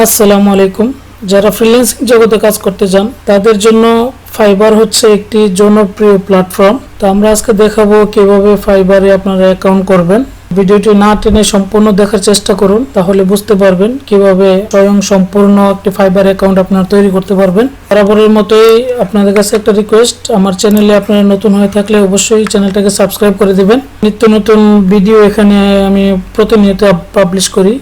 আসসালামু আলাইকুম। যারা ফ্রিল্যান্সিং জগতে কাজ করতে চান তাদের জন্য ফাইবার হচ্ছে একটি জনপ্রিয় প্ল্যাটফর্ম। তো আমরা আজকে দেখাবো কিভাবে ফাইবারে আপনারা অ্যাকাউন্ট করবেন। ভিডিওটি না টেনে সম্পূর্ণ দেখার চেষ্টা করুন, তাহলে বুঝতে পারবেন কিভাবে স্বয়ং সম্পূর্ণ একটি ফাইবার অ্যাকাউন্ট আপনারা তৈরি করতে পারবেন। বরাবরের মতোই আপনাদের কাছে একটা রিকোয়েস্ট, আমার চ্যানেলে আপনারা নতুন হয়ে থাকলে অবশ্যই চ্যানেলটাকে সাবস্ক্রাইব করে দিবেন। নিত্য নতুন ভিডিও এখানে আমি প্রতিনিয়ত পাবলিশ করি।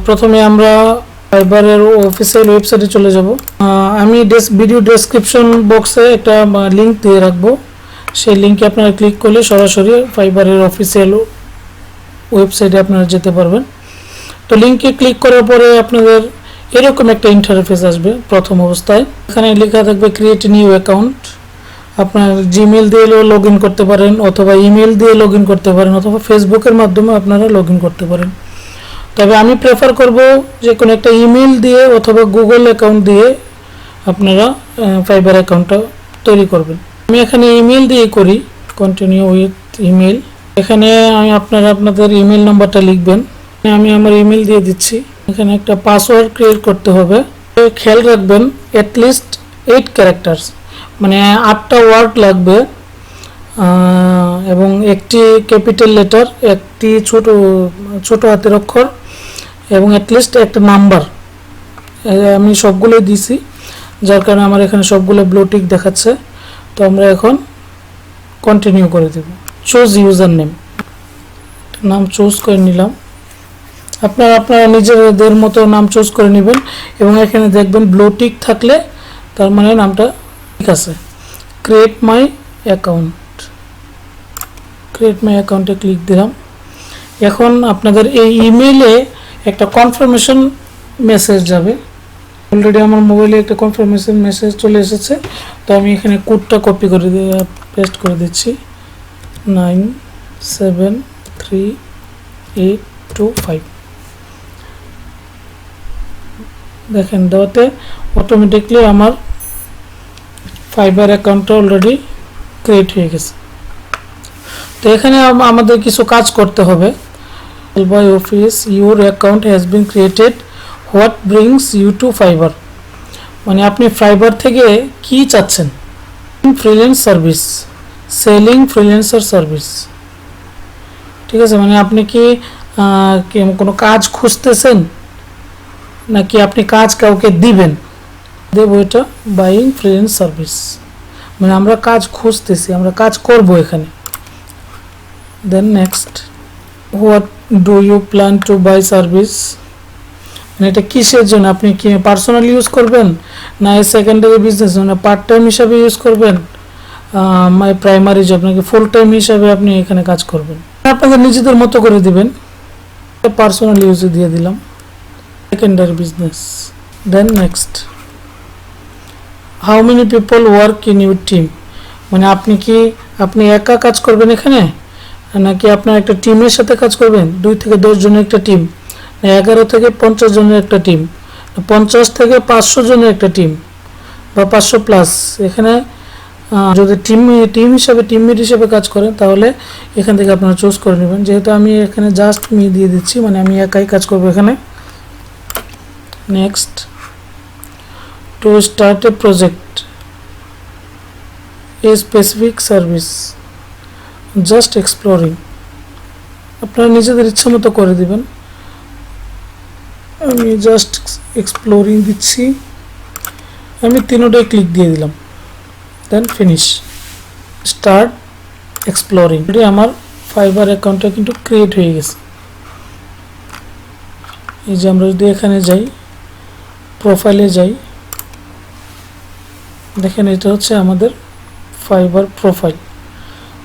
প্রথমে আমরা ফাইবারের অফিসিয়াল ওয়েবসাইটে চলে যাব। আমি ভিডিও ডেসক্রিপশন বক্সে একটা লিংক দিয়ে রাখবো, সেই লিংকে আপনারা ক্লিক করলে সরাসরি ফাইবারের অফিসিয়াল ওয়েবসাইটে আপনারা যেতে পারবেন। তো লিংকে ক্লিক করার পরে আপনাদের এরকম একটা ইন্টারফেস আসবে প্রথম অবস্থায়। এখানে লেখা থাকবে ক্রিয়েট নিউ অ্যাকাউন্ট। আপনার জিমেল দিয়ে লগ ইন করতে পারেন, অথবা ইমেল দিয়ে লগ ইন করতে পারেন, অথবা ফেসবুকের মাধ্যমে আপনারা লগ ইন করতে পারেন। তবে আমি প্রেফার করব যে কোনো একটা ইমেল দিয়ে অথবা গুগল অ্যাকাউন্ট দিয়ে আপনারা ফাইবার অ্যাকাউন্টটা তৈরি করবেন। আমি এখানে ইমেল দিয়ে করি, কন্টিনিউ উইথ ইমেল। এখানে আপনাদের ইমেল নাম্বারটা লিখবেন। আমি আমার ইমেল দিয়ে দিচ্ছি। এখানে একটা পাসওয়ার্ড ক্রিয়েট করতে হবে। খেয়াল রাখবেন অ্যাটলিস্ট 8 ক্যারেক্টার্স, মানে 8টা ওয়ার্ড লাগবে, এবং একটি ক্যাপিটাল লেটার, একটি ছোট হাতের অক্ষর, এবং অ্যাটলিস্ট একটা নাম্বার। আমি সবগুলো দিছি, যার কারণে আমার এখানে সবগুলো ব্লু টিক দেখাচ্ছে। তো আমরা এখন কন্টিনিউ করে দেব। চুজ ইউজার নেম, নাম চুজ করে নিলাম। আপনারা নিজেদের মতো নাম চুজ করে নেবেন, এবং এখানে দেখবেন ব্লু টিক থাকলে তার মানে নামটা ঠিক আছে। ক্রিয়েট মাই অ্যাকাউন্টে ক্লিক দিলাম। এখন আপনাদের এই ইমেইলে একটা কনফার্মেশন মেসেজ যাবে। অলরেডি আমার মোবাইলে একটা কনফার্মেশন মেসেজ চলে এসেছে। তো আমি এখানে কোডটা কপি করে পেস্ট করে দিচ্ছি, 973825। দেখেন দেওয়াতে অটোমেটিকলি আমার ফাইবার অ্যাকাউন্টটা অলরেডি ক্রিয়েট হয়ে গেছে। তো এখানে আমাদের কিছু কাজ করতে হবে। By office your account has been created, what brings you to Fiverr. মানে আপনি ফাইবার থেকে কি চাচ্ছেন? Freelance service, selling freelancer service. ঠিক আছে, মানে আপনি কি কোনো কাজ খুঁজতেছেন, নাকি আপনি কাজ কাউকে দিবেন? দেবো এটা বাইং ফ্রিল্যান্স সার্ভিস, মানে আমরা কাজ খুঁজতেছি, আমরা কাজ করব এখানে। Then next, what do you plan to buy service, মানে এটা কিসের জন্য? আপনি কি পার্সোনাল ইউজ করবেন, না সেকেন্ডারি বিজনেস, মানে পার্ট টাইম হিসাবে ইউজ করবেন, মাই প্রাইমারি জব, নাকি ফুল টাইম হিসাবে আপনি এখানে কাজ করবেন? আপনাদের নিজেদের মতো করে দিবেন। পার্সোনাল ইউজে দিয়ে দিলাম, secondary business. Then next, how many people work in your team, মানে আপনি একা কাজ করবেন এখানে, নাকি আপনার একটা টিমের সাথে কাজ করবেন? 2 থেকে 10 জনের একটা টিম, 11 থেকে 50 জনের একটা টিম, 50 থেকে 500 জনের একটা টিম, বা 500 প্লাস। এখানে যদি টিম হিসাবে টিমমেট হিসাবে কাজ করেন, তাহলে এখান থেকে আপনারা চুজ করে নেবেন। যেহেতু আমি এখানে জাস্ট মি দিয়ে দিচ্ছি, মানে আমি একাই কাজ করবো এখানে। Next, to start A project, a specific service, just exploring. আপনারা নিজেদের ইচ্ছা মতো করে দিবেন। আমি জাস্ট এক্সপ্লোরিং দিচ্ছি, আমি 3টায় ক্লিক দিয়ে দিলাম। Then finish, start exploring. আমার ফাইবার অ্যাকাউন্টটা কিন্তু ক্রিয়েট হয়ে গেছে। এই যে আমরা যদি এখানে যাই, প্রোফাইলে যাই, দেখেন এটা হচ্ছে আমাদের ফাইবার প্রোফাইল।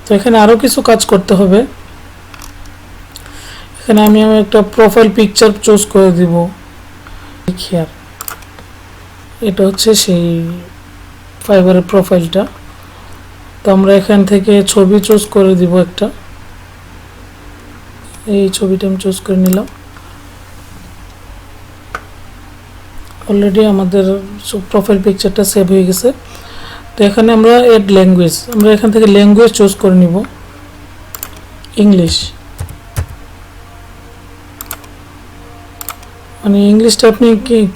তো এখানে আরও কিছু কাজ করতে হবে। এখানে আমি একটা প্রোফাইল পিকচার চুজ করে দিব। খেয়াল, এটা হচ্ছে সেই ফাইবারের প্রোফাইলটা। তো আমরা এখান থেকে ছবি চুজ করে দিব একটা। এই ছবিটা আমি চুজ করে নিলাম। অলরেডি আমাদের প্রোফাইল পিকচারটা সেভ হয়ে গেছে। তো এখানে আমরা এড ল্যাঙ্গুয়েজ, আমরা এখান থেকে ল্যাঙ্গুয়েজ চুজ করে নিব। ইংলিশ, মানে ইংলিশটা আপনি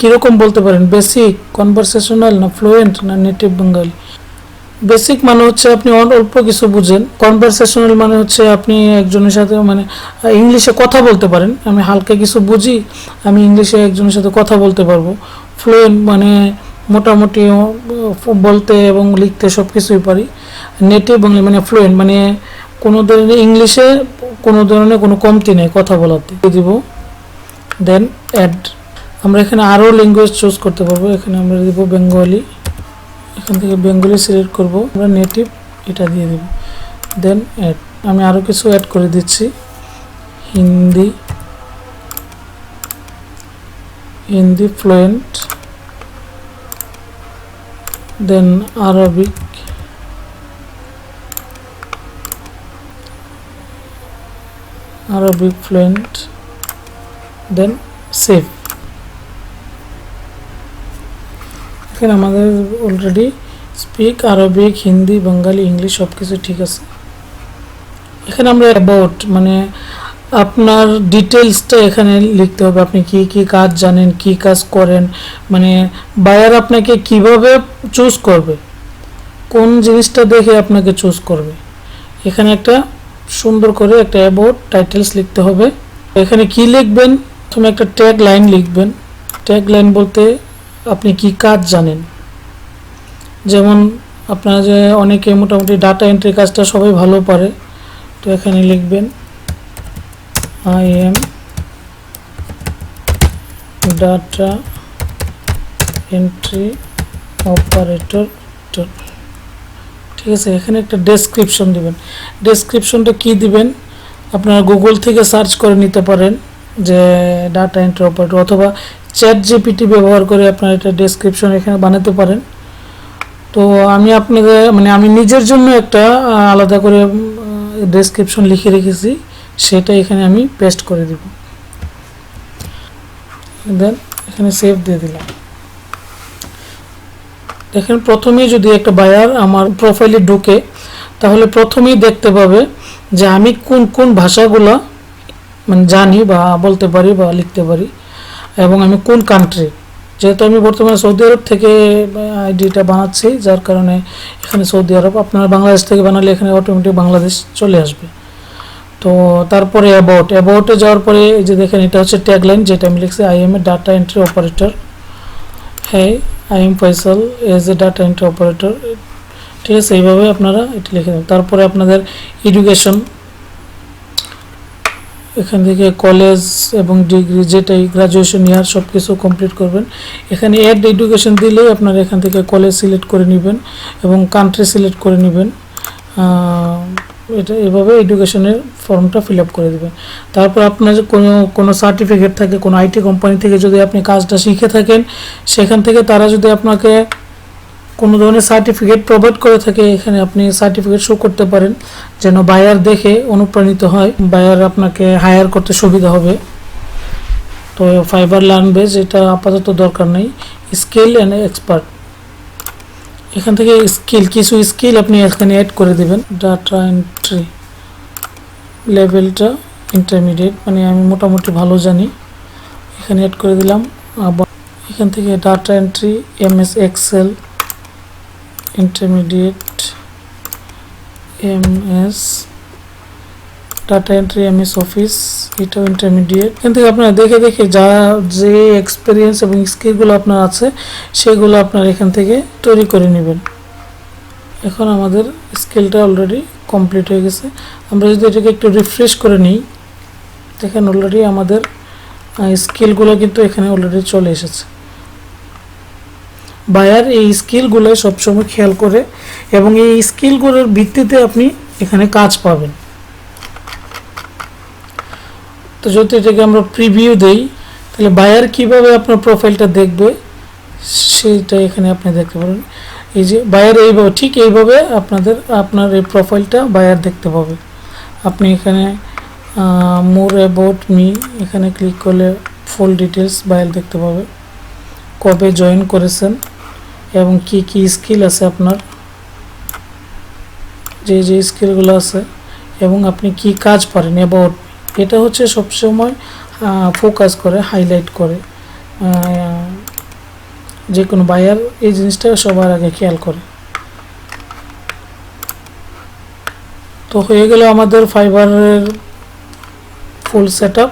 কীরকম বলতে পারেন, বেসিক, কনভারসেশনাল, না ফ্লুয়েন্ট, না নেটিভ বেঙ্গলি। বেসিক মানে হচ্ছে আপনি অল্প কিছু বুঝেন, কনভারসেশনাল মানে হচ্ছে আপনি একজনের সাথে মানে ইংলিশে কথা বলতে পারেন, আমি হালকা কিছু বুঝি, আমি ইংলিশে একজনের সাথে কথা বলতে পারবো। ফ্লুয়েন্ট মানে মোটামুটি বলতে এবং লিখতে সব কিছুই পারি। নেটিভ বাংলা মানে ফ্লুয়েন্ট মানে কোনো ধরনের ইংলিশে কোনো ধরনের কোনো কমতি নেই কথা বলাতে দিব। দেন অ্যাড, আমরা এখানে আরও ল্যাঙ্গুয়েজ চুজ করতে পারবো, এখানে আমরা দিব বেঙ্গলি, এখান থেকে বেঙ্গলি সিলেক্ট করব, আমরা নেটিভ এটা দিয়ে দেব। দেন অ্যাড, আমি আরও কিছু অ্যাড করে দিচ্ছি, হিন্দি ফ্লুয়েন্ট, দেন আরবিক, ফ্লুয়েন্ট, দেন সেভ। এখানে আমাদের অলরেডি স্পিক আরবিক, হিন্দি, বাঙালি, ইংলিশ সব কিছু ঠিক আছে। এখানে আমরা অ্যাবাউট মানে আপনার ডিটেলসটা এখানে লিখতে হবে, আপনি কি কি কাজ জানেন, কি কাজ করেন, মানে বায়ার আপনাকে কিভাবে চুজ করবে, কোন জিনিসটা দেখে আপনাকে চুজ করবে। এখানে একটা সুন্দর করে একটা অ্যাবাউট টাইটেলস লিখতে হবে। এখানে কি লিখবেন, প্রথমে একটা ট্যাগ লাইন লিখবেন। ট্যাগ লাইন বলতে আপনি কি কাজ জানেন, যেমন আপনারা যে অনেকে মোটামুটি ডাটা এন্ট্রি কাজটা সবাই ভালো পারে, তো এখানে লিখবেন I am data entry operator, ঠিক আছে। এখানে একটা ডেসক্রিপশন দিবেন। ডেসক্রিপশনটা কি দিবেন, আপনারা গুগল থেকে সার্চ করে নিতে পারেন যে ডাটা এন্ট্রি অপারেটর, অথবা চ্যাট জিপিটি ব্যবহার করে আপনারা এটা ডেসক্রিপশন এখানে বানাতে পারেন। তো আমি আপনাদের মানে আমি নিজের জন্য একটা আলাদা করে ডেসক্রিপশন লিখে রেখেছি, সেটা এখানে আমি পেস্ট করে দিব। দেন এখানে সেভ দিয়ে দিলাম। দেখেন প্রথমেই যদি একটা বায়ার আমার প্রোফাইলে ঢুকে, তাহলে প্রথমেই দেখতে পাবে যে আমি কোন কোন ভাষাগুলো মানে জানি বা বলতে পারি বা লিখতে পারি, এবং আমি কোন কান্ট্রি, যেহেতু আমি বর্তমানে সৌদি আরব থেকে আইডিটা বানাচ্ছি, যার কারণে এখানে সৌদি আরব, আপনারা বাংলাদেশ থেকে বানালে এখানে অটোমেটিক বাংলাদেশ চলে আসবে। তো তারপরে অ্যাবাউটে যাওয়ার পরে এই যে দেখেন এটা হচ্ছে ট্যাগলাইন, যেটা আমি লিখছি I am a data entry operator, হ্যাঁ I am Faisal as a data entry operator, ঠিক আছে। এইভাবে আপনারা এটা লিখে দেন। তারপরে আপনাদের এডুকেশন, এখান থেকে কলেজ এবং ডিগ্রি যেটাই গ্রাজুয়েশন ইয়ার সব কিছু কমপ্লিট করবেন। এখানে অ্যাড এডুকেশন দিলেই আপনারা এখান থেকে কলেজ সিলেক্ট করে নেবেন এবং কান্ট্রি সিলেক্ট করে নেবেন। এটা এভাবে এডুকেশনের ফর্মটা ফিল আপ করে দেবেন। তারপর আপনার কোনো সার্টিফিকেট থাকে, কোনো আইটি কোম্পানি থেকে যদি আপনি কাজটা শিখে থাকেন, সেখান থেকে তারা যদি আপনাকে কোনো ধরনের সার্টিফিকেট প্রোভাইড করে থাকে, এখানে আপনি সার্টিফিকেট শো করতে পারেন, যেন বায়ার দেখে অনুপ্রাণিত হয়, বায়ার আপনাকে হায়ার করতে সুবিধা হবে। তো ফাইবার লার্নবেজ এটা আপাতত দরকার নেই। স্কিল অ্যান্ড এক্সপার্ট, এখান থেকে কিছু স্কিল আপনি এখানে অ্যাড করে দেবেন। ডাটা এন্ট্রি লেভেলটা ইন্টারমিডিয়েট, মানে আমি মোটামুটি ভালো জানি, এখানে অ্যাড করে দিলাম। আবার এখান থেকে data entry MS Excel intermediate, MS data entry MS office এটাও ইন্টারমিডিয়েট। এখান থেকে আপনারা দেখে দেখে যে এক্সপিরিয়েন্স এবং স্কিলগুলো আপনার আছে সেগুলো আপনার এখান থেকে তৈরি করে নেবেন। এখন আমাদের স্কিলটা অলরেডি কমপ্লিট হয়ে গেছে। আমরা যদি এটাকে একটু রিফ্রেশ করে নিই, দেখেন অলরেডি আমাদের স্কিলগুলো কিন্তু এখানে অলরেডি চলে এসেছে। বায়ার এই স্কিলগুলো সবসময় খেয়াল করে এবং এই স্কিলগুলোর ভিত্তিতে আপনি এখানে কাজ পাবেন। তো যদি এটাকে আমরা প্রিভিউ দেই, তাহলে বায়ার কিভাবে আপনার প্রোফাইলটা দেখবে সেটা এখানে আপনি দেখতে পারেন। এই যে বায়ার এইভাবে, ঠিক এইভাবে আপনার এই প্রোফাইলটা বায়ার দেখতে পাবে। আপনি এখানে মোর অ্যাবাউট মি এখানে ক্লিক করলে ফুল ডিটেলস বায়ার দেখতে পাবে, কবে জয়েন করেছেন এবং কি কি স্কিল আছে আপনার, যে স্কিলগুলো আছে এবং আপনি কি কাজ পারেন অ্যাবাউট, এটা হচ্ছে সবসময় ফোকাস করে, হাইলাইট করে যে কোনো বায়ার এই জিনিসটা সবার আগে খেয়াল করে। তো হয়ে গেল আমাদের ফাইবারের ফুল সেটআপ।